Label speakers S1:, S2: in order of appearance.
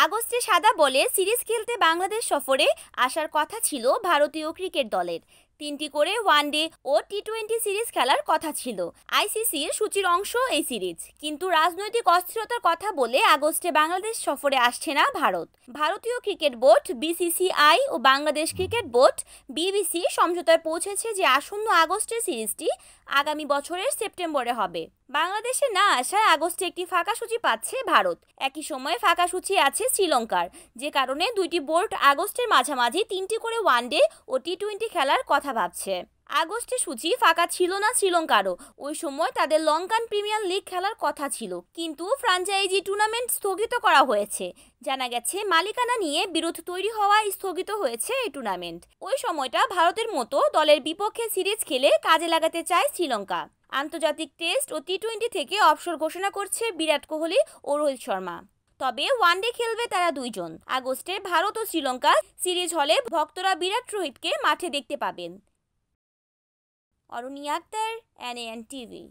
S1: আগস্টে সাদা বলে সিরিজ খেলতে বাংলাদেশ সফরে আসার কথা ছিল ভারতীয় ক্রিকেট দলের। 3টি করে ওয়ানডে ও টি-20 সিরিজ খেলার কথা ছিল। আইসিসির সূচির অংশ এই সিরিজ, কিন্তু রাজনৈতিক অস্থিরতার কথা বলে আগস্টে বাংলাদেশ সফরে আসছে না ভারত। ভারতীয় ক্রিকেট বোর্ড বিসিসিআই ও বাংলাদেশ ক্রিকেট বোর্ড বিবিসি সমঝোতায় পৌঁছেছে যে আসন্ন আগস্টের সিরিজটি আগামী বছরের সেপ্টেম্বরে হবে। বাংলাদেশে না আসায় আগস্টে একটি ফাঁকা সূচি পাচ্ছে ভারত। একই সময়ে ফাঁকা সূচি আছে শ্রীলঙ্কার, যে কারণে দুইটি বোর্ড আগস্টের মাঝামাঝি 3টি করে ওয়ানডে ও টি-20 খেলার কথা ভাবছে। আগস্টে সূচি ফাঁকা ছিল না শ্রীলঙ্কারও। ওই সময় তাদের লঙ্কান প্রিমিয়ার লিগ খেলার কথা ছিল, কিন্তু ফ্র্যাঞ্চাইজি টুর্নামেন্ট স্থগিত করা হয়েছে। জানা গেছে মালিকানা নিয়ে বিরোধ তৈরি হওয়ায় স্থগিত হয়েছে এই টুর্নামেন্ট। ওই সময়টা ভারতের মতো দলের বিপক্ষে সিরিজ খেলে কাজে লাগাতে চায় শ্রীলঙ্কা। আন্তর্জাতিক টেস্ট ও টি-20 থেকে অবসর ঘোষণা করছে বিরাট কোহলি ও রোহিত শর্মা। তবে ওয়ানডে খেলবে তারা দুইজন। আগস্টে ভারত ও শ্রীলঙ্কা সিরিজ হলে ভক্তরা বিরাট রোহিতকে মাঠে দেখতে পাবেন। অরুণী আক্তার, এনএএন টিভি।